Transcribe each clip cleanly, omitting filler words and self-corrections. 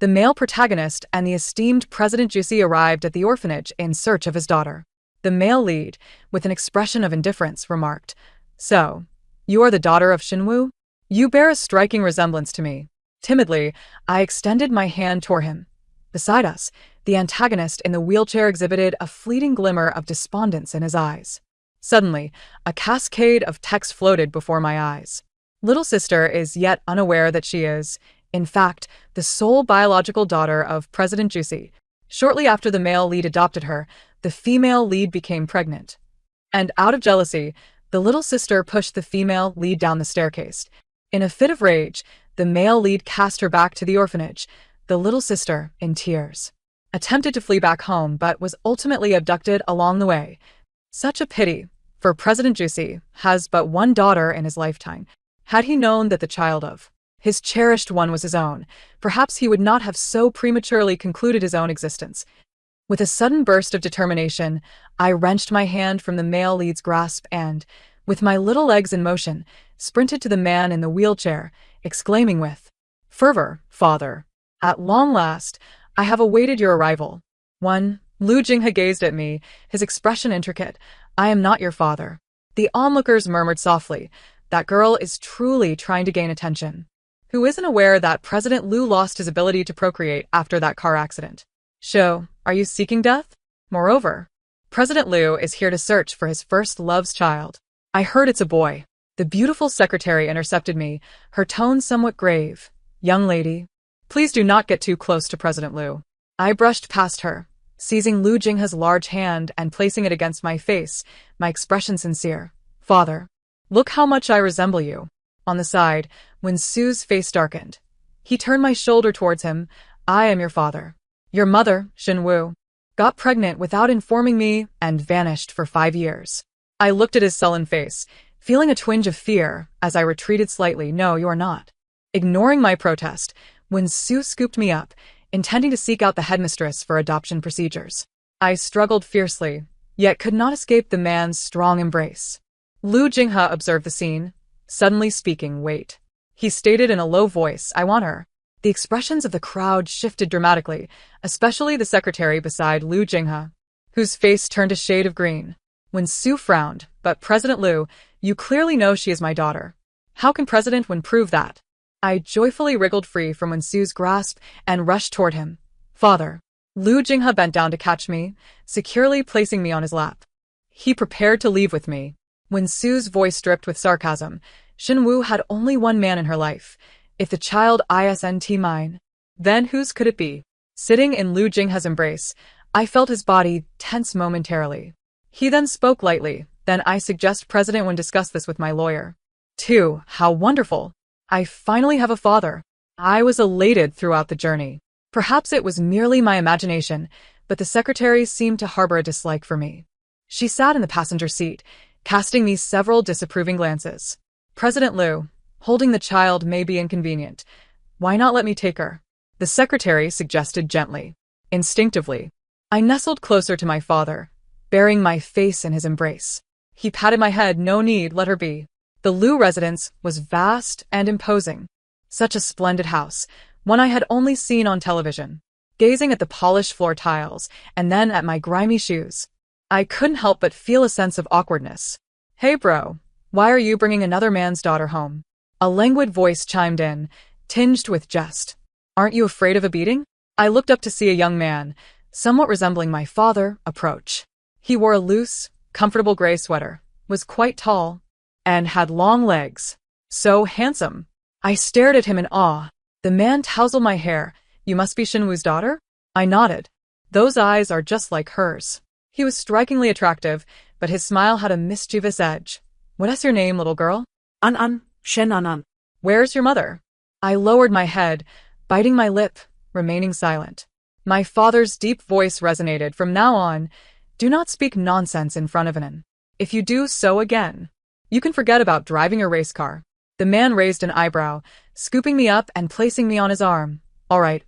The male protagonist and the esteemed President Juicy arrived at the orphanage in search of his daughter. The male lead, with an expression of indifference, remarked, "So, you are the daughter of Shinwoo? You bear a striking resemblance to me." Timidly, I extended my hand toward him. Beside us, the antagonist in the wheelchair exhibited a fleeting glimmer of despondence in his eyes. Suddenly, a cascade of text floated before my eyes. Little sister is yet unaware that she is, in fact, the sole biological daughter of President Juicy. Shortly after the male lead adopted her, the female lead became pregnant. And out of jealousy, the little sister pushed the female lead down the staircase. In a fit of rage, the male lead cast her back to the orphanage. The little sister, in tears, attempted to flee back home but was ultimately abducted along the way. Such a pity, for President Juicy has but one daughter in his lifetime. Had he known that the child of his cherished one was his own, perhaps he would not have so prematurely concluded his own existence. With a sudden burst of determination, I wrenched my hand from the male lead's grasp and, with my little legs in motion, sprinted to the man in the wheelchair, exclaiming with fervor, "Father, at long last, I have awaited your arrival." Lu Jinghe gazed at me, his expression intricate. "I am not your father." The onlookers murmured softly, "That girl is truly trying to gain attention. Who isn't aware that President Liu lost his ability to procreate after that car accident? Shou, are you seeking death? Moreover, President Liu is here to search for his first love's child. I heard it's a boy." The beautiful secretary intercepted me, her tone somewhat grave. "Young lady, please do not get too close to President Liu." I brushed past her, seizing Lu Jinghe's large hand and placing it against my face, my expression sincere. "Father, look how much I resemble you." On the side, when Su's face darkened, he turned my shoulder towards him. "I am your father. Your mother, Shinwoo, got pregnant without informing me and vanished for 5 years." I looked at his sullen face, feeling a twinge of fear as I retreated slightly. "No, you are not." Ignoring my protest, when Su scooped me up, intending to seek out the headmistress for adoption procedures, I struggled fiercely, yet could not escape the man's strong embrace. Lu Jinghe observed the scene, suddenly speaking. "Wait," he stated in a low voice, "I want her." The expressions of the crowd shifted dramatically, especially the secretary beside Lu Jinghe, whose face turned a shade of green. When Su frowned, "But President Liu, you clearly know she is my daughter. How can President Wen prove that?" I joyfully wriggled free from Wen Su's grasp and rushed toward him. "Father." Lu Jinghe bent down to catch me, securely placing me on his lap. He prepared to leave with me. Wen Su's voice dripped with sarcasm. Shinwoo had only one man in her life. If the child isn't mine, then whose could it be? Sitting in Lu Jinghe's embrace, I felt his body tense momentarily. He then spoke lightly. "Then I suggest President Wen discuss this with my lawyer." 2. How wonderful! I finally have a father. I was elated throughout the journey. Perhaps it was merely my imagination, but the secretary seemed to harbor a dislike for me. She sat in the passenger seat, casting me several disapproving glances. "President Liu, holding the child may be inconvenient. Why not let me take her?" the secretary suggested gently. Instinctively, I nestled closer to my father, burying my face in his embrace. He patted my head. "No need, let her be." The Liu residence was vast and imposing. Such a splendid house, one I had only seen on television. Gazing at the polished floor tiles and then at my grimy shoes, I couldn't help but feel a sense of awkwardness. "Hey bro, why are you bringing another man's daughter home?" A languid voice chimed in, tinged with jest. "Aren't you afraid of a beating?" I looked up to see a young man, somewhat resembling my father, approach. He wore a loose, comfortable gray sweater, was quite tall, and had long legs. So handsome. I stared at him in awe. The man tousled my hair. "You must be Shinwoo's daughter?" I nodded. "Those eyes are just like hers." He was strikingly attractive, but his smile had a mischievous edge. "What's your name, little girl?" Shen An. "Where's your mother?" I lowered my head, biting my lip, remaining silent. My father's deep voice resonated. "From now on, do not speak nonsense in front of Anan. If you do so again, you can forget about driving a race car." The man raised an eyebrow, scooping me up and placing me on his arm. All right,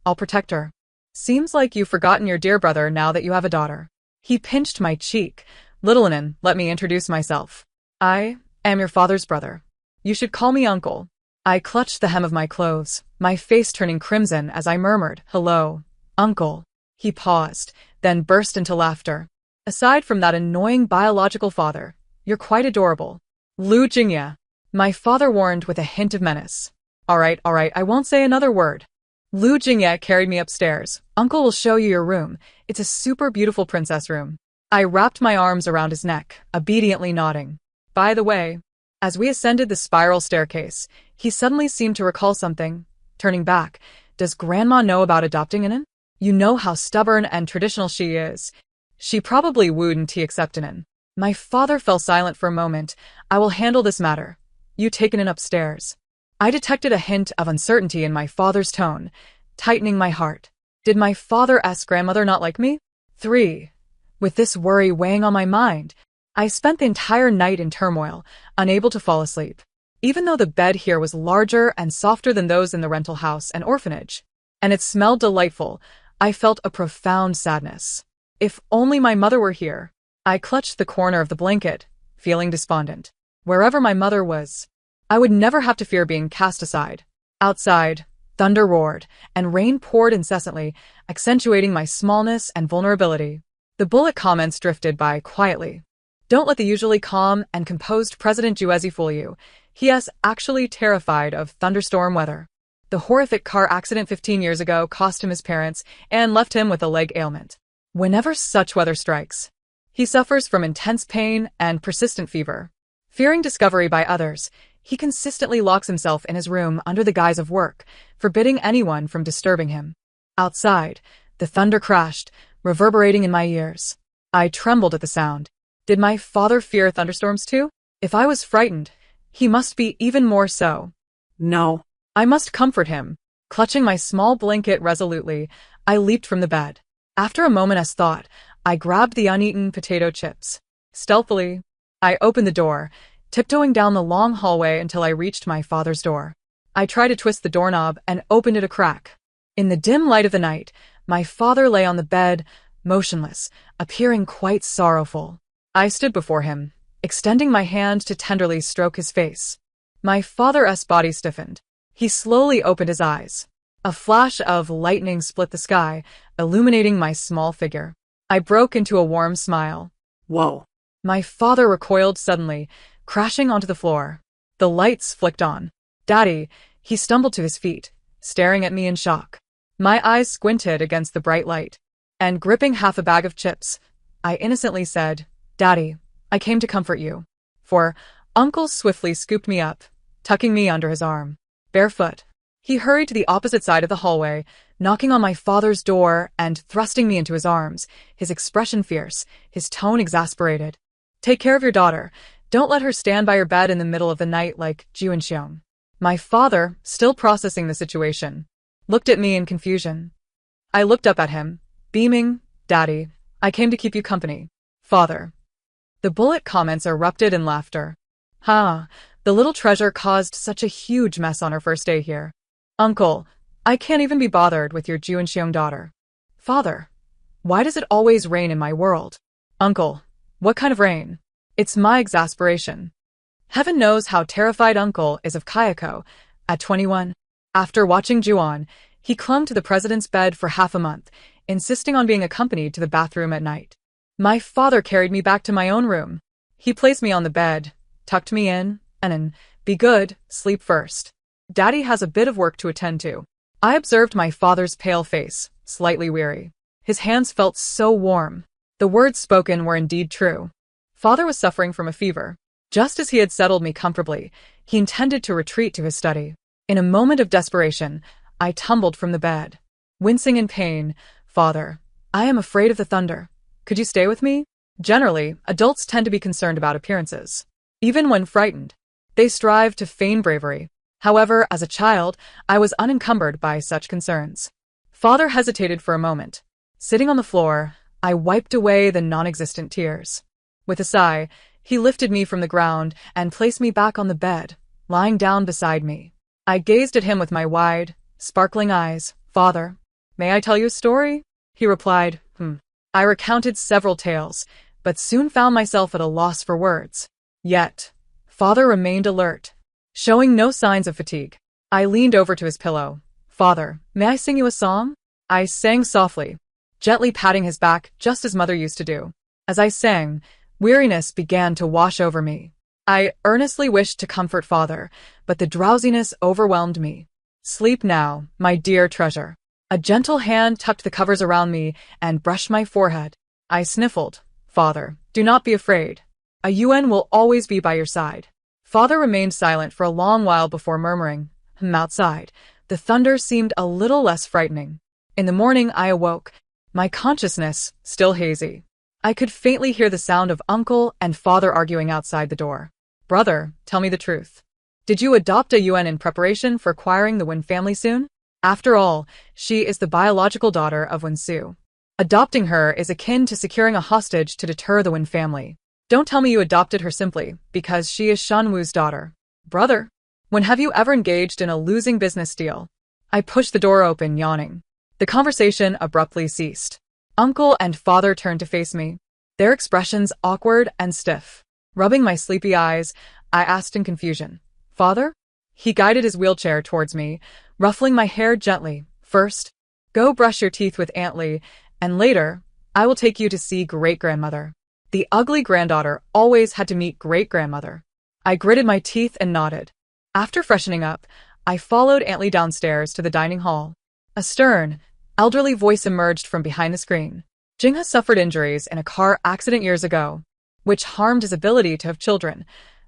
I'll protect her. "Seems like you've forgotten your dear brother now that you have a daughter." He pinched my cheek. "Little Anan, let me introduce myself. I am your father's brother. You should call me uncle." I clutched the hem of my clothes, my face turning crimson as I murmured, "Hello, Uncle." He paused, then burst into laughter. "Aside from that annoying biological father, you're quite adorable." "Lu Jingye," my father warned with a hint of menace. All right, I won't say another word." Lu Jingye carried me upstairs. "Uncle will show you your room. It's a super beautiful princess room." I wrapped my arms around his neck, obediently nodding. By the way, as we ascended the spiral staircase, he suddenly seemed to recall something. Turning back, "Does Grandma know about adopting Inan? You know how stubborn and traditional she is. She probably wouldn't accept Inan." My father fell silent for a moment. "I will handle this matter. You take Inan upstairs." I detected a hint of uncertainty in my father's tone, tightening my heart. Did my father's grandmother not like me? 3. With this worry weighing on my mind, I spent the entire night in turmoil, unable to fall asleep. Even though the bed here was larger and softer than those in the rental house and orphanage, and it smelled delightful, I felt a profound sadness. If only my mother were here. I clutched the corner of the blanket, feeling despondent. Wherever my mother was, I would never have to fear being cast aside. Outside, thunder roared, and rain poured incessantly, accentuating my smallness and vulnerability. The bullet comments drifted by quietly. "Don't let the usually calm and composed President Juezi fool you. He is actually terrified of thunderstorm weather. The horrific car accident 15 years ago cost him his parents and left him with a leg ailment. Whenever such weather strikes, he suffers from intense pain and persistent fever. Fearing discovery by others, he consistently locks himself in his room under the guise of work, forbidding anyone from disturbing him." Outside, the thunder crashed, reverberating in my ears. I trembled at the sound. Did my father fear thunderstorms too? If I was frightened, he must be even more so. No. I must comfort him. Clutching my small blanket resolutely, I leaped from the bed. After a moment's thought, I grabbed the uneaten potato chips. Stealthily, I opened the door, tiptoeing down the long hallway until I reached my father's door. I tried to twist the doorknob and opened it a crack. In the dim light of the night, my father lay on the bed, motionless, appearing quite sorrowful. I stood before him, extending my hand to tenderly stroke his face. My father's body stiffened. He slowly opened his eyes. A flash of lightning split the sky, illuminating my small figure. I broke into a warm smile. Whoa. My father recoiled suddenly, crashing onto the floor. The lights flicked on. "Daddy," he stumbled to his feet, staring at me in shock. My eyes squinted against the bright light, and gripping half a bag of chips, I innocently said, "Daddy, I came to comfort you." For Uncle swiftly scooped me up, tucking me under his arm. Barefoot, he hurried to the opposite side of the hallway, knocking on my father's door and thrusting me into his arms, his expression fierce, his tone exasperated. "Take care of your daughter. Don't let her stand by your bed in the middle of the night like Juanxiong." My father, still processing the situation, looked at me in confusion. I looked up at him, beaming. "Daddy, I came to keep you company." "Father." The bullet comments erupted in laughter. The little treasure caused such a huge mess on her first day here. "Uncle, I can't even be bothered with your Juanxiong daughter." "Father, why does it always rain in my world?" "Uncle, what kind of rain?" It's my exasperation. Heaven knows how terrified Uncle is of Kayako. At 21, after watching Juan, he clung to the president's bed for half a month, insisting on being accompanied to the bathroom at night. My father carried me back to my own room. He placed me on the bed, tucked me in, and "Be good, sleep first. Daddy has a bit of work to attend to." I observed my father's pale face, slightly weary. His hands felt so warm. The words spoken were indeed true. Father was suffering from a fever. Just as he had settled me comfortably, he intended to retreat to his study. In a moment of desperation, I tumbled from the bed. Wincing in pain, "Father, I am afraid of the thunder. Could you stay with me?" Generally, adults tend to be concerned about appearances. Even when frightened, they strive to feign bravery. However, as a child, I was unencumbered by such concerns. Father hesitated for a moment. Sitting on the floor, I wiped away the non-existent tears. With a sigh, he lifted me from the ground and placed me back on the bed, lying down beside me. I gazed at him with my wide, sparkling eyes. "Father, may I tell you a story?" He replied, I recounted several tales, but soon found myself at a loss for words. Yet, Father remained alert. showing no signs of fatigue. I leaned over to his pillow. Father, may I sing you a song? I sang softly, gently patting his back just as mother used to do. As I sang, weariness began to wash over me. I earnestly wished to comfort father, but the drowsiness overwhelmed me. Sleep now, my dear treasure. A gentle hand tucked the covers around me and brushed my forehead. I sniffled. Father, do not be afraid. A UN will always be by your side. Father remained silent for a long while before murmuring, outside, the thunder seemed a little less frightening. In the morning I awoke, my consciousness still hazy. I could faintly hear the sound of uncle and father arguing outside the door. Brother, tell me the truth. Did you adopt a UN in preparation for acquiring the Wen family soon? After all, she is the biological daughter of Wen Su. Adopting her is akin to securing a hostage to deter the Wen family. Don't tell me you adopted her simply because she is Shan Wu's daughter. Brother, when have you ever engaged in a losing business deal? I pushed the door open, yawning. The conversation abruptly ceased. Uncle and father turned to face me, their expressions awkward and stiff. Rubbing my sleepy eyes, I asked in confusion, Father? He guided his wheelchair towards me, ruffling my hair gently. First, go brush your teeth with Aunt Lee, and later, I will take you to see great-grandmother. The ugly granddaughter always had to meet great-grandmother. I gritted my teeth and nodded. After freshening up, I followed Aunt Lee downstairs to the dining hall. A stern, elderly voice emerged from behind the screen. Jingha suffered injuries in a car accident years ago, which harmed his ability to have children.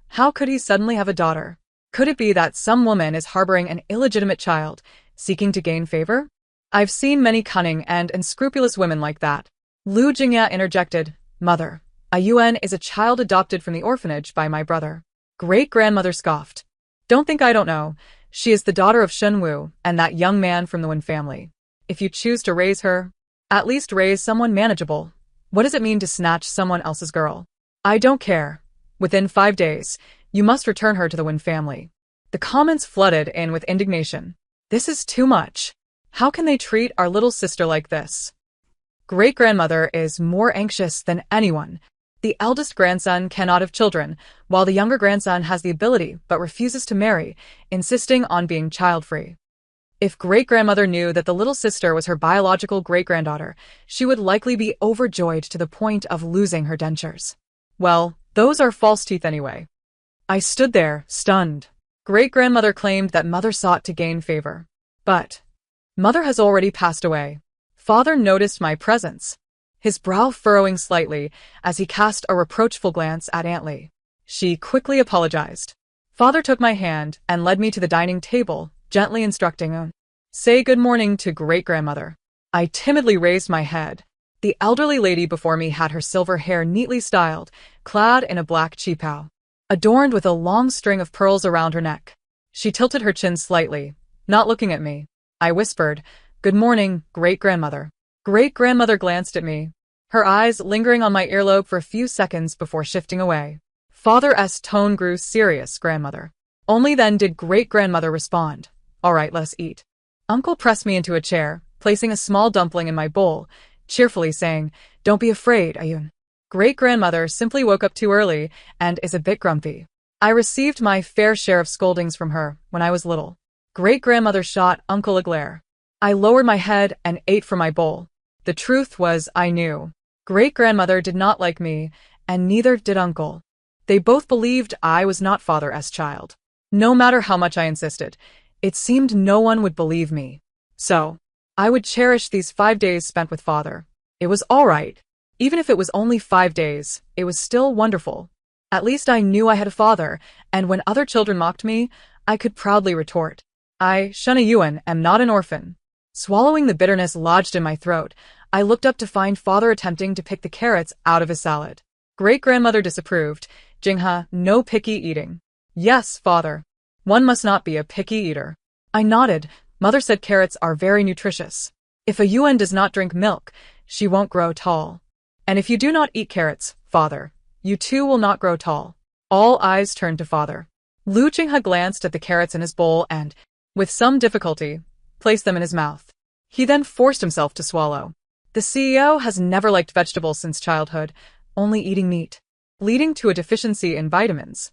How could he suddenly have a daughter? Could it be that some woman is harboring an illegitimate child, seeking to gain favor? I've seen many cunning and unscrupulous women like that. Lu Jingya interjected, Mother, a UN is a child adopted from the orphanage by my brother. Great-grandmother scoffed. Don't think I don't know. She is the daughter of Shen Wu and that young man from the Wen family. If you choose to raise her, at least raise someone manageable. What does it mean to snatch someone else's girl? I don't care. Within 5 days, you must return her to the Wen family. The comments flooded in with indignation. This is too much. How can they treat our little sister like this? Great-grandmother is more anxious than anyone. The eldest grandson cannot have children, while the younger grandson has the ability but refuses to marry, insisting on being child-free. If great-grandmother knew that the little sister was her biological great-granddaughter, she would likely be overjoyed to the point of losing her dentures. Well, those are false teeth anyway. I stood there, stunned. Great-grandmother claimed that mother sought to gain favor. But mother has already passed away. Father noticed my presence, his brow furrowing slightly as he cast a reproachful glance at Aunt Lee. She quickly apologized. Father took my hand and led me to the dining table, gently instructing, say good morning to great-grandmother. I timidly raised my head. The elderly lady before me had her silver hair neatly styled, clad in a black qipao, adorned with a long string of pearls around her neck. She tilted her chin slightly, not looking at me. I whispered, good morning, great-grandmother. Great-grandmother glanced at me, her eyes lingering on my earlobe for a few seconds before shifting away. Father's tone grew serious, grandmother. Only then did great-grandmother respond. All right, let's eat. Uncle pressed me into a chair, placing a small dumpling in my bowl, cheerfully saying, don't be afraid, Ayun. Great-grandmother simply woke up too early and is a bit grumpy. I received my fair share of scoldings from her when I was little. Great-grandmother shot Uncle a glare. I lowered my head and ate from my bowl. The truth was, I knew. Great-grandmother did not like me, and neither did Uncle. They both believed I was not Father's child. No matter how much I insisted, it seemed no one would believe me. So, I would cherish these 5 days spent with Father. It was all right. Even if it was only 5 days, it was still wonderful. At least I knew I had a father, and when other children mocked me, I could proudly retort, I, Shuna Yuan, am not an orphan. Swallowing the bitterness lodged in my throat, I looked up to find Father attempting to pick the carrots out of his salad. Great-grandmother disapproved, Jingha, no picky eating. Yes, Father. One must not be a picky eater. I nodded. Mother said carrots are very nutritious. If a Yuan does not drink milk, she won't grow tall. And if you do not eat carrots, Father, you too will not grow tall. All eyes turned to Father. Lu Jingha glanced at the carrots in his bowl and, with some difficulty, placed them in his mouth. He then forced himself to swallow. The CEO has never liked vegetables since childhood, only eating meat, leading to a deficiency in vitamins.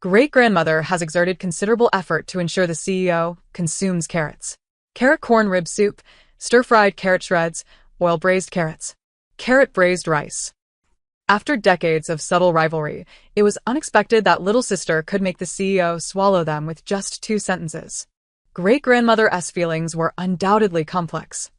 Great-grandmother has exerted considerable effort to ensure the CEO consumes carrots. Carrot corn rib soup, stir-fried carrot shreds, oil-braised carrots, carrot braised rice. After decades of subtle rivalry, it was unexpected that little sister could make the CEO swallow them with just 2 sentences. Great-grandmother's feelings were undoubtedly complex.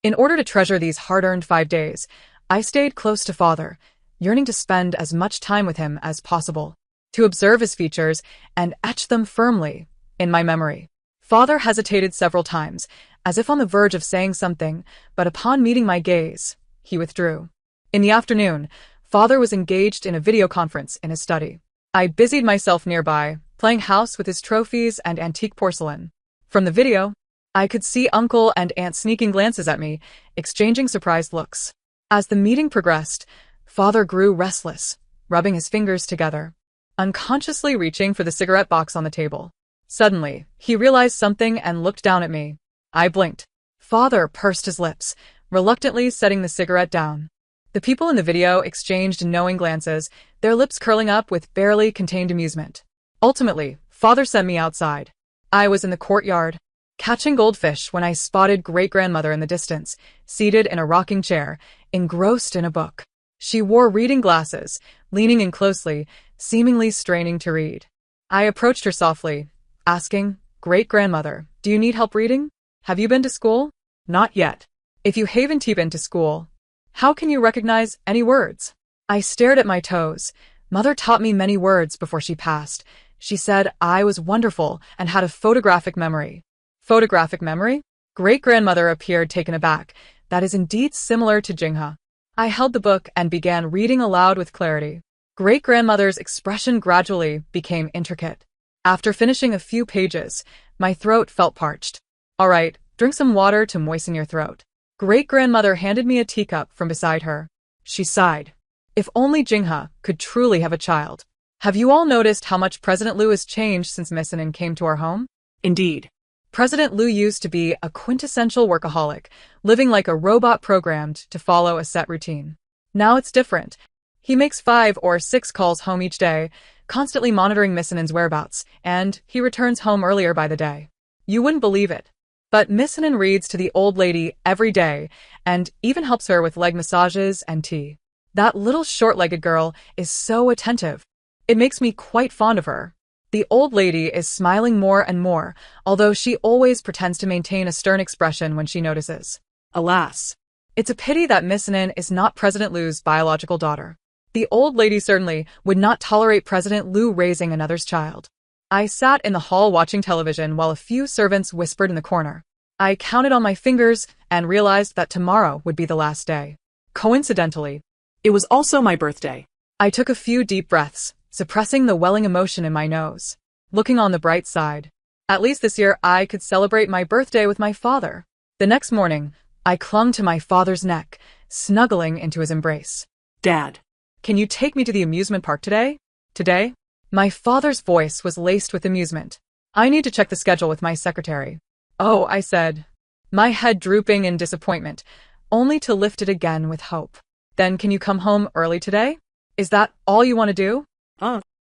In order to treasure these hard-earned 5 days, I stayed close to father, yearning to spend as much time with him as possible, to observe his features and etch them firmly in my memory. Father hesitated several times, as if on the verge of saying something, but upon meeting my gaze, he withdrew. In the afternoon, father was engaged in a video conference in his study. I busied myself nearby, playing house with his trophies and antique porcelain. From the video, I could see uncle and aunt sneaking glances at me, exchanging surprised looks. As the meeting progressed, father grew restless, rubbing his fingers together, unconsciously reaching for the cigarette box on the table. Suddenly, he realized something and looked down at me. I blinked. Father pursed his lips, reluctantly setting the cigarette down. The people in the video exchanged knowing glances, their lips curling up with barely contained amusement. Ultimately, father sent me outside. I was in the courtyard, catching goldfish when I spotted great-grandmother in the distance, seated in a rocking chair, engrossed in a book. She wore reading glasses, leaning in closely, seemingly straining to read. I approached her softly, asking, "Great-grandmother, do you need help reading? Have you been to school?" "Not yet." "If you haven't been to school, how can you recognize any words?" I stared at my toes. Mother taught me many words before she passed. She said I was wonderful and had a photographic memory. Photographic memory? Great-grandmother appeared taken aback. That is indeed similar to Jingha. I held the book and began reading aloud with clarity. Great-grandmother's expression gradually became intricate. After finishing a few pages, my throat felt parched. "All right, drink some water to moisten your throat." Great-grandmother handed me a teacup from beside her. She sighed. If only Jingha could truly have a child. Have you all noticed how much President Liu has changed since Missinen came to our home? Indeed. President Liu used to be a quintessential workaholic, living like a robot programmed to follow a set routine. Now it's different. He makes 5 or 6 calls home each day, constantly monitoring Missinen's whereabouts, and he returns home earlier by the day. You wouldn't believe it. But Missinen reads to the old lady every day, and even helps her with leg massages and tea. That little short-legged girl is so attentive. It makes me quite fond of her. The old lady is smiling more and more, although she always pretends to maintain a stern expression when she notices. Alas, it's a pity that Missinen is not President Liu's biological daughter. The old lady certainly would not tolerate President Liu raising another's child. I sat in the hall watching television while a few servants whispered in the corner. I counted on my fingers and realized that tomorrow would be the last day. Coincidentally, It was also my birthday. I took a few deep breaths, suppressing the welling emotion in my nose. Looking on the bright side, at least this year I could celebrate my birthday with my father. The next morning, I clung to my father's neck, snuggling into his embrace. Dad. Can you take me to the amusement park today? Today? My father's voice was laced with amusement. I need to check the schedule with my secretary. Oh, I said, my head drooping in disappointment, only to lift it again with hope. Then can you come home early today? Is that all you want to do?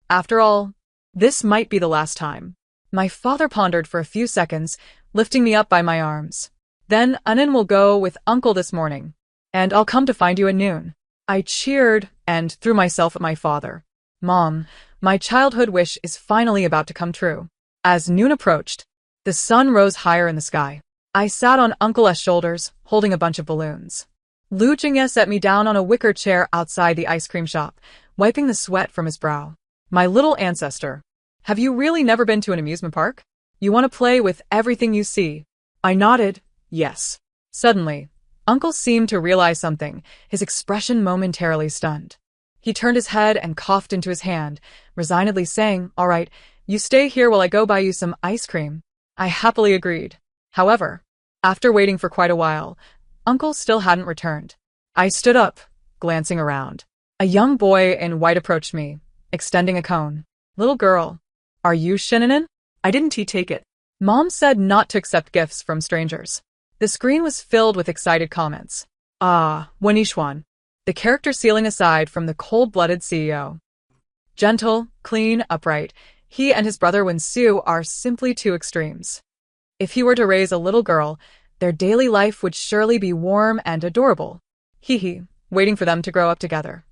After all, this might be the last time. My father pondered for a few seconds, lifting me up by my arms. Then Anin will go with Uncle this morning, and I'll come to find you at noon. I cheered and threw myself at my father. Mom, my childhood wish is finally about to come true. As noon approached, the sun rose higher in the sky. I sat on Uncle's shoulders, holding a bunch of balloons. Lu Jingye set me down on a wicker chair outside the ice cream shop, wiping the sweat from his brow. My little ancestor, have you really never been to an amusement park? You want to play with everything you see? I nodded, yes. Suddenly, Uncle seemed to realize something, his expression momentarily stunned. He turned his head and coughed into his hand, resignedly saying, "All right, you stay here while I go buy you some ice cream." I happily agreed. However, after waiting for quite a while, Uncle still hadn't returned. I stood up, glancing around. A young boy in white approached me, extending a cone. "Little girl, are you Shininen?" I didn't take it. Mom said not to accept gifts from strangers. The screen was filled with excited comments. Ah, Wenishwan. The character stealing aside from the cold-blooded CEO. Gentle, clean, upright, He and his brother Wen-su are simply two extremes. If he were to raise a little girl, their daily life would surely be warm and adorable. Hee, waiting for them to grow up together.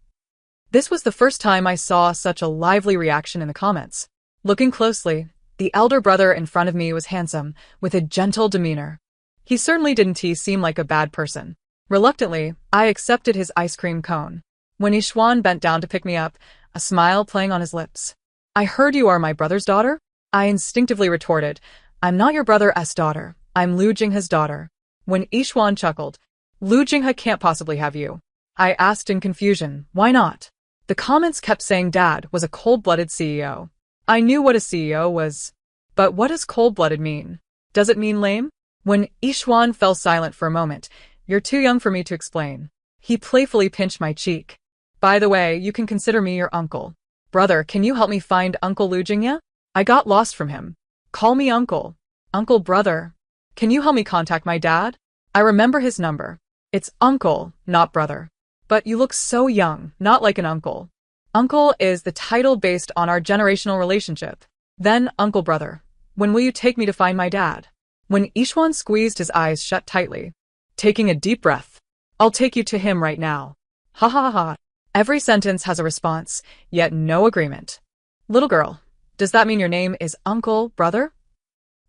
This was the first time I saw such a lively reaction in the comments. Looking closely, the elder brother in front of me was handsome, with a gentle demeanor. He certainly didn't seem like a bad person. Reluctantly, I accepted his ice cream cone. When Ishwan bent down to pick me up, a smile playing on his lips. I heard you are my brother's daughter? I instinctively retorted, I'm not your brother's daughter, I'm Lu Jinghe's daughter. When Ishwan chuckled, Lu Jinghe can't possibly have you. I asked in confusion, why not? The comments kept saying Dad was a cold-blooded CEO. I knew what a CEO was. But what does cold-blooded mean? Does it mean lame? When Ishwan fell silent for a moment, you're too young for me to explain. He playfully pinched my cheek. By the way, you can consider me your uncle. Brother, can you help me find Uncle Lu Jinghe? I got lost from him. Call me uncle. Uncle brother. Can you help me contact my dad? I remember his number. It's uncle, not brother. But you look so young, not like an uncle. Uncle is the title based on our generational relationship. Then uncle brother. When will you take me to find my dad? When Ishwan squeezed his eyes shut tightly, taking a deep breath. I'll take you to him right now. Ha ha ha. Every sentence has a response, yet no agreement. Little girl, does that mean your name is uncle, brother?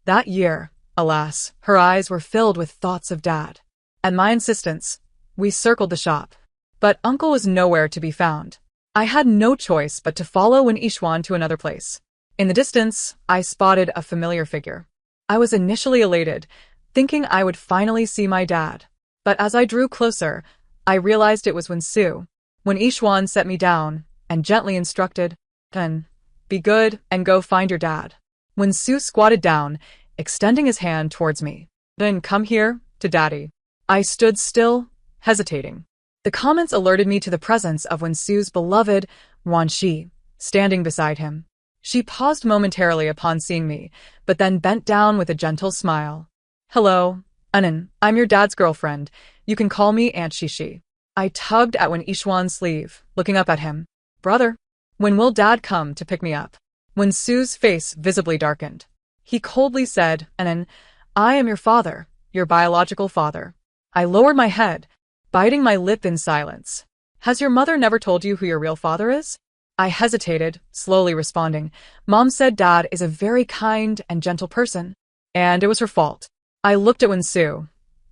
That year, alas, her eyes were filled with thoughts of Dad. At my insistence, we circled the shop. But uncle was nowhere to be found. I had no choice but to follow Ishwan to another place. In the distance, I spotted a familiar figure. I was initially elated, thinking I would finally see my dad. But as I drew closer, I realized it was Wen-su. When Ishwan set me down and gently instructed, "Then, be good and go find your dad." Wen-su squatted down, extending his hand towards me. "Then come here, to daddy." I stood still, hesitating. The comments alerted me to the presence of Wen-su's beloved, Wan-shi, standing beside him. She paused momentarily upon seeing me, but then bent down with a gentle smile. "Hello, Anan, I'm your dad's girlfriend. You can call me Aunt Shishi." I tugged at Ishwan's sleeve, looking up at him. "Brother, when will Dad come to pick me up?" Wen-su's face visibly darkened. He coldly said, "Anan, I am your father, your biological father." I lowered my head, biting my lip in silence. "Has your mother never told you who your real father is?" I hesitated, slowly responding. "Mom said Dad is a very kind and gentle person, and it was her fault." I looked at Wen-su,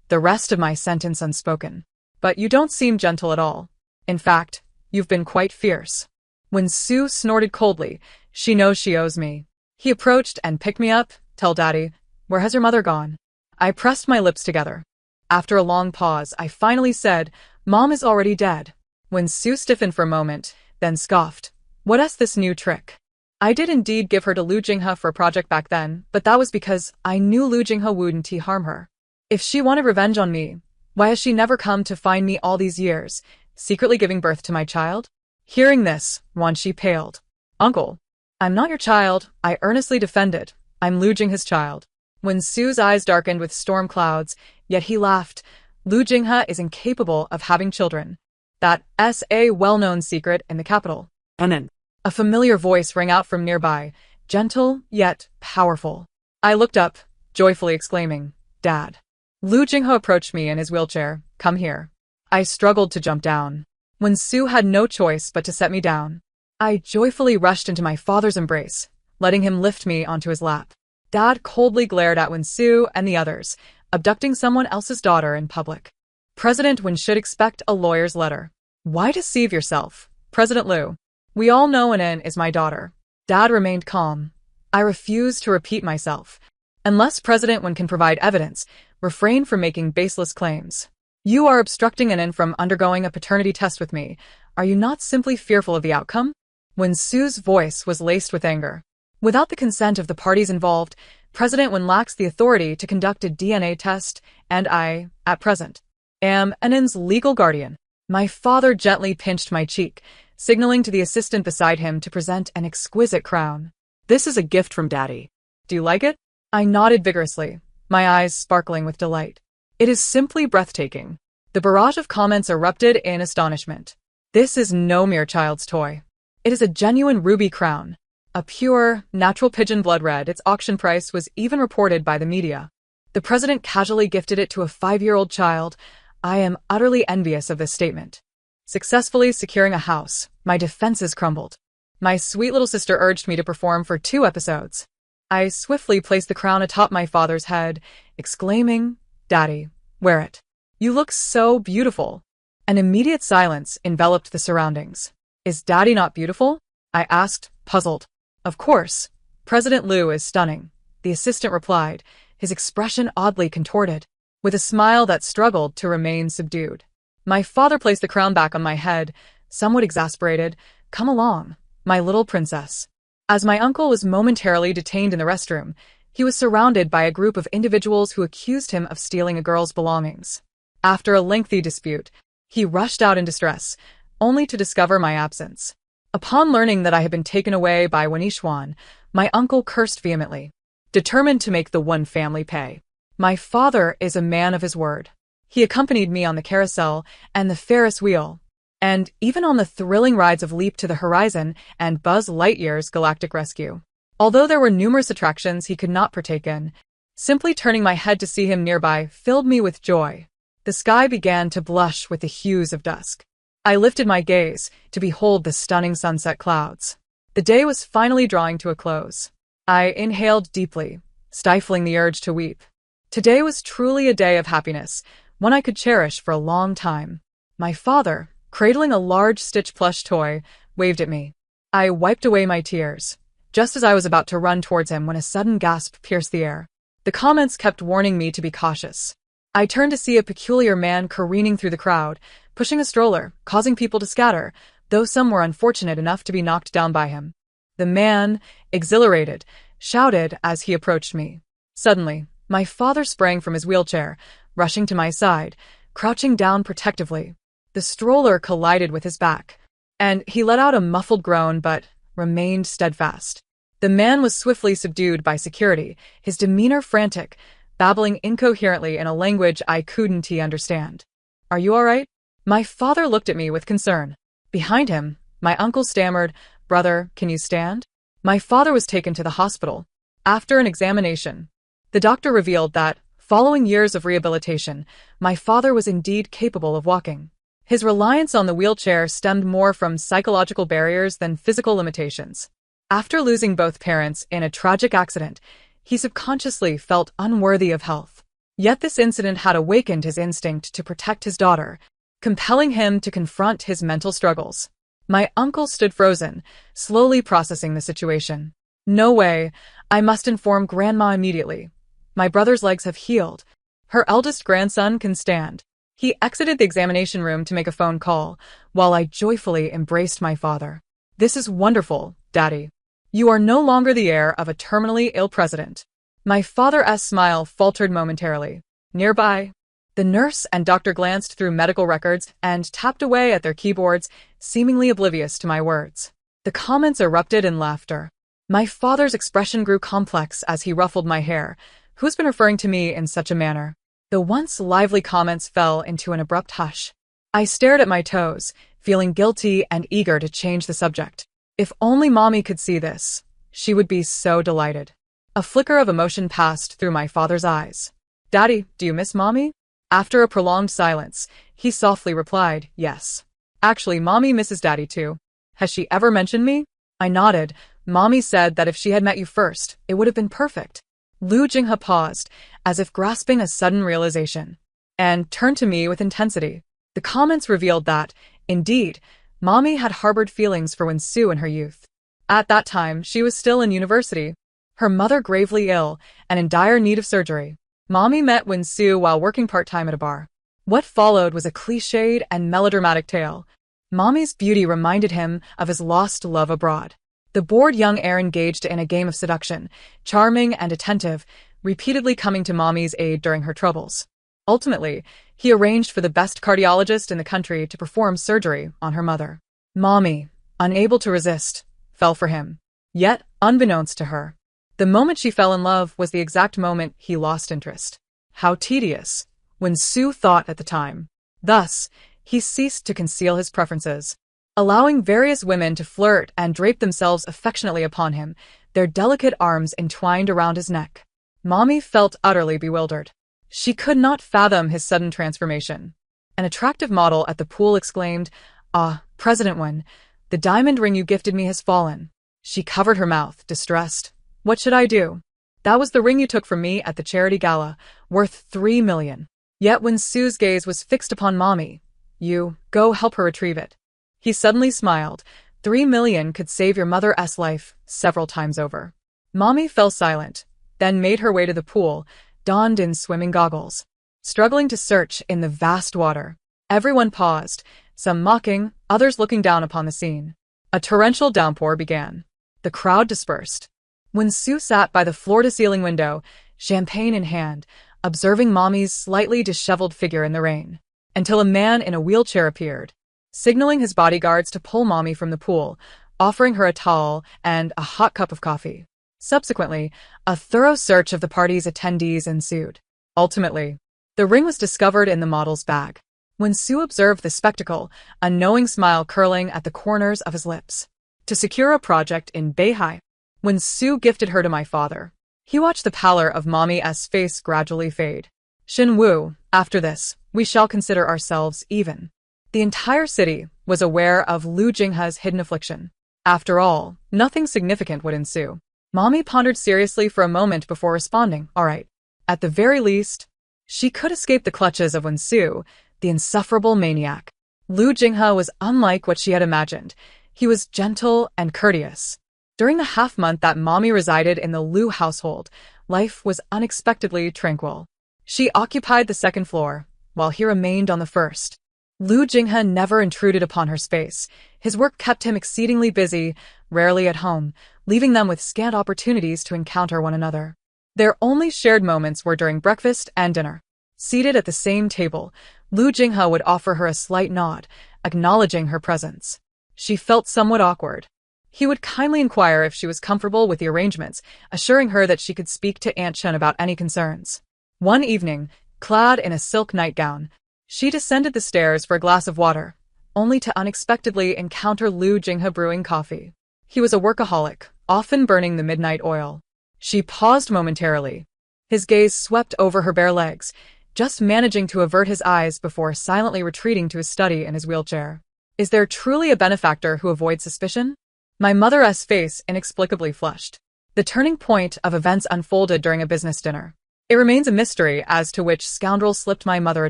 the rest of my sentence unspoken. "But you don't seem gentle at all. In fact, you've been quite fierce." Wen-su snorted coldly. "She knows she owes me." He approached and picked me up. "Tell Daddy, where has your mother gone?" I pressed my lips together. After a long pause, I finally said, "Mom is already dead." Wen-su stiffened for a moment, then scoffed. "What's this new trick?" I did indeed give her to Lu Jinghe for a project back then, but that was because I knew Lu Jinghe wouldn't harm her. If she wanted revenge on me, why has she never come to find me all these years, secretly giving birth to my child? Hearing this, Wan-shi paled. "Uncle, I'm not your child," I earnestly defended. "I'm Lu Jinghe's child." Wen-su's eyes darkened with storm clouds, yet he laughed. "Lu Jinghe is incapable of having children. That's a well-known secret in the capital." Anan. A familiar voice rang out from nearby, gentle yet powerful. I looked up, joyfully exclaiming, "Dad." Lu Jinghe approached me in his wheelchair. "Come here." I struggled to jump down. Wen-su had no choice but to set me down. I joyfully rushed into my father's embrace, letting him lift me onto his lap. Dad coldly glared at Wen-su and the others, abducting someone else's daughter in public. President Wen should expect a lawyer's letter. Why deceive yourself, President Lu? We all know Anan is my daughter. Dad remained calm. I refused to repeat myself. Unless President Wen can provide evidence, refrain from making baseless claims. You are obstructing Anan from undergoing a paternity test with me. Are you not simply fearful of the outcome? Wen-su's voice was laced with anger. Without the consent of the parties involved, President Wen lacks the authority to conduct a DNA test, and I, at present, am Anan's legal guardian. My father gently pinched my cheek, signaling to the assistant beside him to present an exquisite crown. This is a gift from Daddy. Do you like it? I nodded vigorously, my eyes sparkling with delight. It is simply breathtaking. The barrage of comments erupted in astonishment. This is no mere child's toy. It is a genuine ruby crown, A pure, natural pigeon blood red, its auction price was even reported by the media. The president casually gifted it to a 5-year-old child. I am utterly envious of this statement. Successfully securing a house, my defenses crumbled. My sweet little sister urged me to perform for 2 episodes. I swiftly placed the crown atop my father's head, exclaiming, "Daddy, wear it. You look so beautiful." An immediate silence enveloped the surroundings. Is Daddy not beautiful? I asked, puzzled. Of course. President Liu is stunning, the assistant replied, his expression oddly contorted, with a smile that struggled to remain subdued. My father placed the crown back on my head, somewhat exasperated. Come along, my little princess. As my uncle was momentarily detained in the restroom, he was surrounded by a group of individuals who accused him of stealing a girl's belongings. After a lengthy dispute, he rushed out in distress, only to discover my absence. Upon learning that I had been taken away by Wenixuan, my uncle cursed vehemently, determined to make the one family pay. My father is a man of his word. He accompanied me on the carousel and the Ferris wheel, and even on the thrilling rides of Leap to the Horizon and Buzz Lightyear's Galactic Rescue. Although there were numerous attractions he could not partake in, simply turning my head to see him nearby filled me with joy. The sky began to blush with the hues of dusk. I lifted my gaze to behold the stunning sunset clouds. The day was finally drawing to a close. I inhaled deeply, stifling the urge to weep. Today was truly a day of happiness, one I could cherish for a long time. My father, cradling a large Stitch plush toy, waved at me. I wiped away my tears, just as I was about to run towards him when a sudden gasp pierced the air. The comments kept warning me to be cautious. I turned to see a peculiar man careening through the crowd, pushing a stroller, causing people to scatter, though some were unfortunate enough to be knocked down by him. The man, exhilarated, shouted as he approached me. Suddenly, my father sprang from his wheelchair, rushing to my side, crouching down protectively. The stroller collided with his back, and he let out a muffled groan but remained steadfast. The man was swiftly subdued by security, his demeanor frantic, babbling incoherently in a language I couldn't understand. Are you all right? My father looked at me with concern. Behind him, my uncle stammered, Brother, can you stand? My father was taken to the hospital. After an examination, the doctor revealed that, following years of rehabilitation, my father was indeed capable of walking. His reliance on the wheelchair stemmed more from psychological barriers than physical limitations. After losing both parents in a tragic accident, he subconsciously felt unworthy of health. Yet this incident had awakened his instinct to protect his daughter, compelling him to confront his mental struggles. My uncle stood frozen, slowly processing the situation. No way, I must inform Grandma immediately. My brother's legs have healed. Her eldest grandson can stand. He exited the examination room to make a phone call, while I joyfully embraced my father. This is wonderful, Daddy. You are no longer the heir of a terminally ill president. My father's smile faltered momentarily. Nearby, the nurse and doctor glanced through medical records and tapped away at their keyboards, seemingly oblivious to my words. The comments erupted in laughter. My father's expression grew complex as he ruffled my hair. Who's been referring to me in such a manner? The once lively comments fell into an abrupt hush. I stared at my toes, feeling guilty and eager to change the subject. If only Mommy could see this, she would be so delighted. A flicker of emotion passed through my father's eyes. Daddy, do you miss Mommy? After a prolonged silence, he softly replied, yes. Actually, Mommy misses Daddy too. Has she ever mentioned me? I nodded. Mommy said that if she had met you first, it would have been perfect. Lu Jinghe paused, as if grasping a sudden realization, and turned to me with intensity. The comments revealed that, indeed, Mommy had harbored feelings for Wensu in her youth. At that time, she was still in university, her mother gravely ill and in dire need of surgery. Mommy met Wensu while working part-time at a bar. What followed was a cliched and melodramatic tale. Mommy's beauty reminded him of his lost love abroad. The bored young heir engaged in a game of seduction, charming and attentive, repeatedly coming to Mommy's aid during her troubles. Ultimately, he arranged for the best cardiologist in the country to perform surgery on her mother. Mommy, unable to resist, fell for him. Yet, unbeknownst to her, the moment she fell in love was the exact moment he lost interest. How tedious, Wensu thought at the time. Thus, he ceased to conceal his preferences. allowing various women to flirt and drape themselves affectionately upon him, their delicate arms entwined around his neck. Mommy felt utterly bewildered. She could not fathom his sudden transformation. An attractive model at the pool exclaimed, "Ah, President Wen, the diamond ring you gifted me has fallen." She covered her mouth, distressed. "What should I do? That was the ring you took from me at the charity gala, worth 3 million. Yet when Sue's gaze was fixed upon Mommy, "You, go help her retrieve it." He suddenly smiled. 3 million could save your mother's life several times over. Mommy fell silent, then made her way to the pool, donned in swimming goggles. Struggling to search in the vast water, everyone paused, some mocking, others looking down upon the scene. A torrential downpour began. The crowd dispersed. When Sue sat by the floor-to-ceiling window, champagne in hand, observing Mommy's slightly disheveled figure in the rain, until a man in a wheelchair appeared, signaling his bodyguards to pull Mommy from the pool, offering her a towel and a hot cup of coffee. Subsequently, a thorough search of the party's attendees ensued. Ultimately, the ring was discovered in the model's bag. When Sue observed the spectacle, a knowing smile curling at the corners of his lips. To secure a project in Beihai, when Sue gifted her to my father, he watched the pallor of Mommy's face gradually fade. "Xin Wu, after this, we shall consider ourselves even." The entire city was aware of Lu Jinghe's hidden affliction. After all, nothing significant would ensue. Mommy pondered seriously for a moment before responding, "All right. At the very least, she could escape the clutches of Wen Su, the insufferable maniac." Lu Jinghe was unlike what she had imagined. He was gentle and courteous. During the half-month that Mommy resided in the Lu household, life was unexpectedly tranquil. She occupied the second floor, while he remained on the first. Lu Jinghe never intruded upon her space. His work kept him exceedingly busy, rarely at home, leaving them with scant opportunities to encounter one another. Their only shared moments were during breakfast and dinner. Seated at the same table, Lu Jinghe would offer her a slight nod, acknowledging her presence. She felt somewhat awkward. He would kindly inquire if she was comfortable with the arrangements, assuring her that she could speak to Aunt Chen about any concerns. One evening, clad in a silk nightgown, she descended the stairs for a glass of water, only to unexpectedly encounter Lu Jinghe brewing coffee. He was a workaholic, often burning the midnight oil. She paused momentarily. His gaze swept over her bare legs, just managing to avert his eyes before silently retreating to his study in his wheelchair. Is there truly a benefactor who avoids suspicion? My mother's face inexplicably flushed. The turning point of events unfolded during a business dinner. It remains a mystery as to which scoundrel slipped my mother a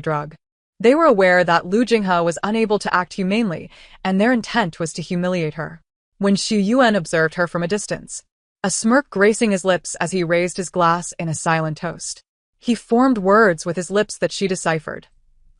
drug. They were aware that Lu Jinghe was unable to act humanely, and their intent was to humiliate her. When Xu Yuan observed her from a distance, a smirk gracing his lips as he raised his glass in a silent toast. He formed words with his lips that she deciphered.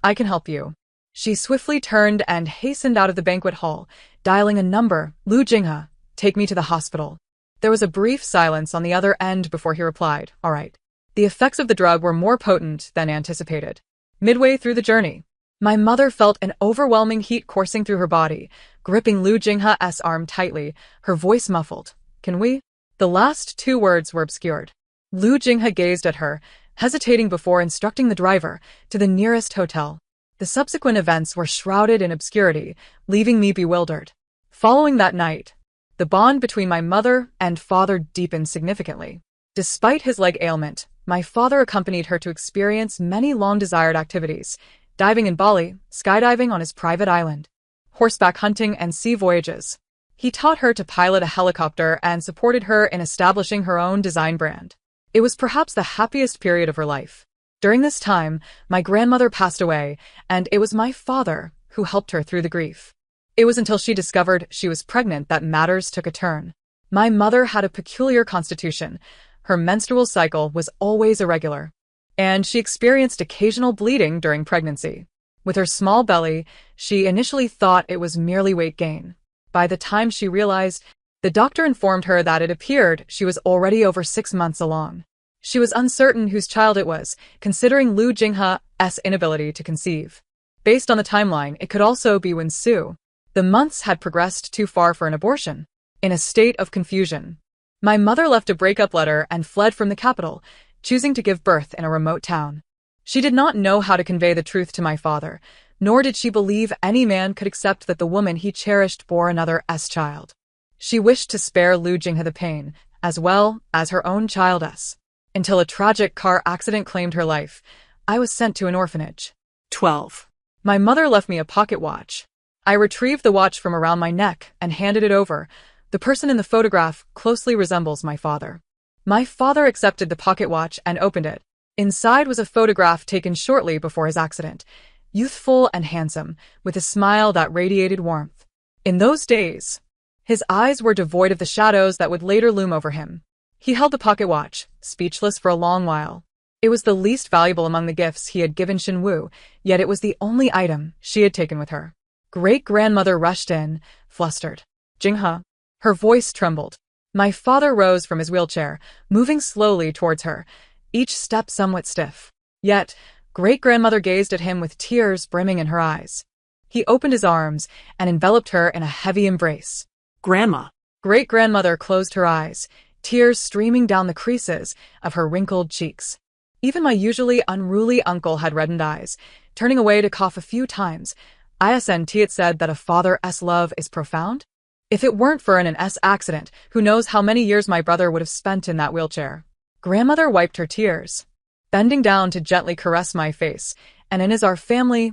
"I can help you." She swiftly turned and hastened out of the banquet hall, dialing a number. "Lu Jinghe, take me to the hospital." There was a brief silence on the other end before he replied, "All right." The effects of the drug were more potent than anticipated. Midway through the journey, my mother felt an overwhelming heat coursing through her body, gripping Lu Jinghe's arm tightly, her voice muffled. "Can we?" The last two words were obscured. Lu Jinghe gazed at her, hesitating before instructing the driver to the nearest hotel. The subsequent events were shrouded in obscurity, leaving me bewildered. Following that night, the bond between my mother and father deepened significantly. Despite his leg ailment, my father accompanied her to experience many long-desired activities: diving in Bali, skydiving on his private island, horseback hunting, and sea voyages. He taught her to pilot a helicopter and supported her in establishing her own design brand. It was perhaps the happiest period of her life. During this time, my grandmother passed away, and it was my father who helped her through the grief. It was until she discovered she was pregnant that matters took a turn. My mother had a peculiar constitution. Her menstrual cycle was always irregular, and she experienced occasional bleeding during pregnancy. With her small belly, she initially thought it was merely weight gain. By the time she realized, the doctor informed her that it appeared she was already over 6 months along. She was uncertain whose child it was, considering Lu Jinghe's inability to conceive. Based on the timeline, it could also be Wen Su. The months had progressed too far for an abortion. In a state of confusion, my mother left a breakup letter and fled from the capital, choosing to give birth in a remote town. She did not know how to convey the truth to my father, nor did she believe any man could accept that the woman he cherished bore another S child. She wished to spare Lu Jinghe the pain, as well as her own child S. Until a tragic car accident claimed her life, I was sent to an orphanage. 12. My mother left me a pocket watch. I retrieved the watch from around my neck and handed it over. The person in the photograph closely resembles my father. My father accepted the pocket watch and opened it. Inside was a photograph taken shortly before his accident, youthful and handsome, with a smile that radiated warmth. In those days, his eyes were devoid of the shadows that would later loom over him. He held the pocket watch, speechless for a long while. It was the least valuable among the gifts he had given Xinwu, yet it was the only item she had taken with her. Great-grandmother rushed in, flustered. Jinghe. Her voice trembled. My father rose from his wheelchair, moving slowly towards her, each step somewhat stiff. Yet, great-grandmother gazed at him with tears brimming in her eyes. He opened his arms and enveloped her in a heavy embrace. Grandma. Great-grandmother closed her eyes, tears streaming down the creases of her wrinkled cheeks. Even my usually unruly uncle had reddened eyes, turning away to cough a few times. Isn't it said that a father's love is profound? If it weren't for an S accident, who knows how many years my brother would have spent in that wheelchair. Grandmother wiped her tears, bending down to gently caress my face, and in is our family's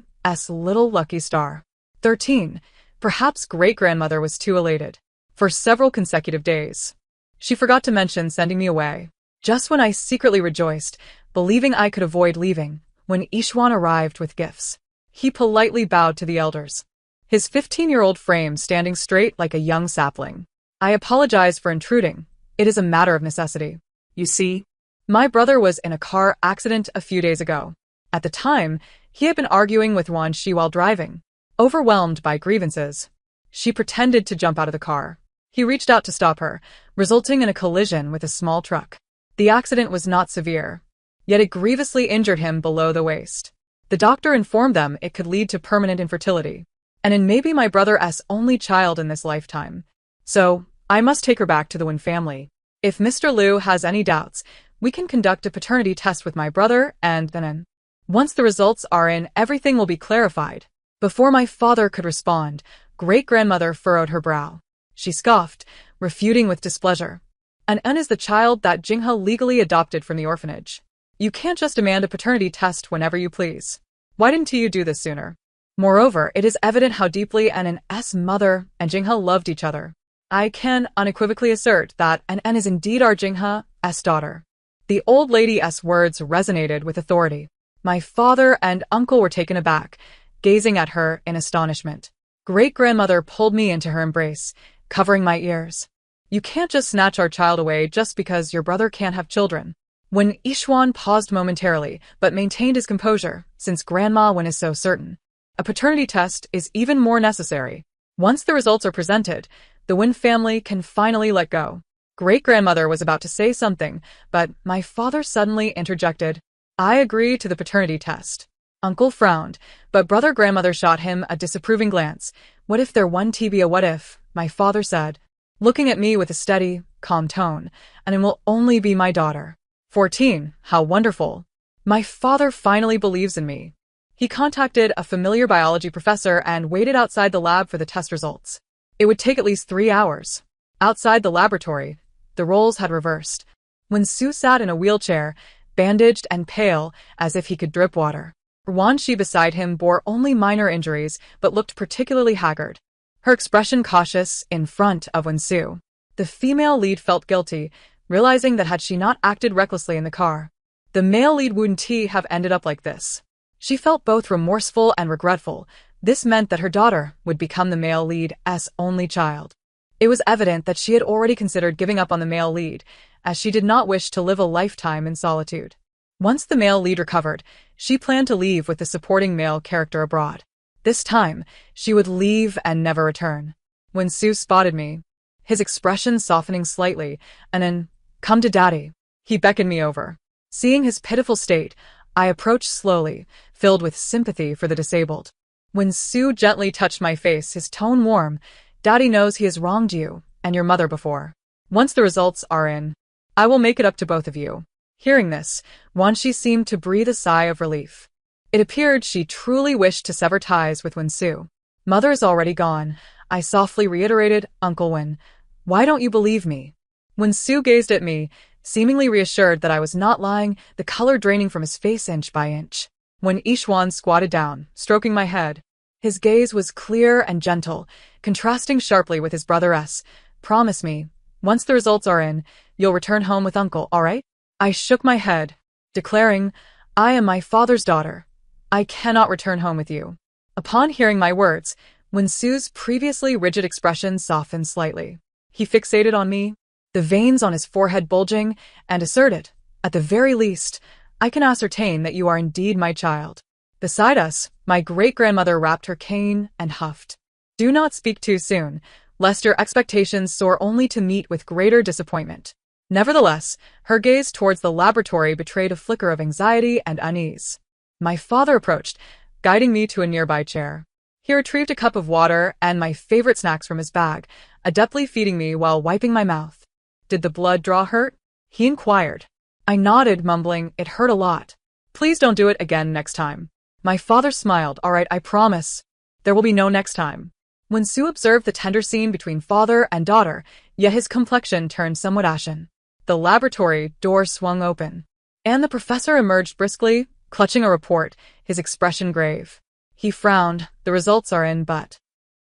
little lucky star. 13. Perhaps great-grandmother was too elated. For several consecutive days, she forgot to mention sending me away. Just when I secretly rejoiced, believing I could avoid leaving, when Ishwan arrived with gifts. He politely bowed to the elders, his 15-year-old frame standing straight like a young sapling. I apologize for intruding. It is a matter of necessity. You see, my brother was in a car accident a few days ago. At the time, he had been arguing with Wan Shi while driving. Overwhelmed by grievances, she pretended to jump out of the car. He reached out to stop her, resulting in a collision with a small truck. The accident was not severe, yet it grievously injured him below the waist. The doctor informed them it could lead to permanent infertility, and in maybe my brother's only child in this lifetime. So, I must take her back to the Wen family. If Mr. Liu has any doubts, we can conduct a paternity test with my brother and then once the results are in, everything will be clarified. Before my father could respond, great-grandmother furrowed her brow. She scoffed, refuting with displeasure. An is the child that Jinghe legally adopted from the orphanage. You can't just demand a paternity test whenever you please. Why didn't you do this sooner? Moreover, it is evident how deeply An's mother and Jinghe loved each other. I can unequivocally assert that An is indeed our Jinghe's daughter. The old lady's words resonated with authority. My father and uncle were taken aback, gazing at her in astonishment. Great-grandmother pulled me into her embrace, covering my ears. You can't just snatch our child away just because your brother can't have children. When Ishwan paused momentarily, but maintained his composure, since Grandma Wen is so certain, a paternity test is even more necessary. Once the results are presented, the Wen family can finally let go. Great-grandmother was about to say something, but my father suddenly interjected. I agree to the paternity test. Uncle frowned, but brother-grandmother shot him a disapproving glance. What if there won't be a what if, my father said, looking at me with a steady, calm tone, and it will only be my daughter. 14. How wonderful. My father finally believes in me. He contacted a familiar biology professor and waited outside the lab for the test results. It would take at least 3 hours. Outside the laboratory, the roles had reversed. When Su sat in a wheelchair, bandaged and pale, as if he could drip water. Wan Shi beside him bore only minor injuries, but looked particularly haggard. Her expression cautious in front of Wen Su. The female lead felt guilty, realizing that had she not acted recklessly in the car, the male lead wouldn't have ended up like this. She felt both remorseful and regretful. This meant that her daughter would become the male lead's only child. It was evident that she had already considered giving up on the male lead, as she did not wish to live a lifetime in solitude. Once the male lead recovered, she planned to leave with the supporting male character abroad. This time, she would leave and never return. When Su spotted me, his expression softening slightly, and then, come to daddy. He beckoned me over. Seeing his pitiful state, I approached slowly, filled with sympathy for the disabled. When Su gently touched my face, his tone warm, Daddy knows he has wronged you and your mother before. Once the results are in, I will make it up to both of you. Hearing this, Wan Shi seemed to breathe a sigh of relief. It appeared she truly wished to sever ties with Wen-su. Mother is already gone, I softly reiterated. Uncle Wen, why don't you believe me? Wen-su gazed at me, seemingly reassured that I was not lying, the color draining from his face inch by inch. When Ishwan squatted down, stroking my head, his gaze was clear and gentle, contrasting sharply with his brother's. Promise me, once the results are in, you'll return home with Uncle, all right? I shook my head, declaring, I am my father's daughter. I cannot return home with you. Upon hearing my words, Wen-su's previously rigid expression softened slightly. He fixated on me, the veins on his forehead bulging, and asserted, at the very least, I can ascertain that you are indeed my child. Beside us, my great-grandmother rapped her cane and huffed. Do not speak too soon, lest your expectations soar only to meet with greater disappointment. Nevertheless, her gaze towards the laboratory betrayed a flicker of anxiety and unease. My father approached, guiding me to a nearby chair. He retrieved a cup of water and my favorite snacks from his bag, adeptly feeding me while wiping my mouth. Did the blood draw hurt? He inquired. I nodded, mumbling, it hurt a lot. Please don't do it again next time. My father smiled. All right, I promise. There will be no next time. Wen-su observed the tender scene between father and daughter, yet his complexion turned somewhat ashen. The laboratory door swung open, and the professor emerged briskly, clutching a report, his expression grave. He frowned. The results are in, but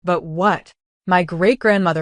what? My great-grandmother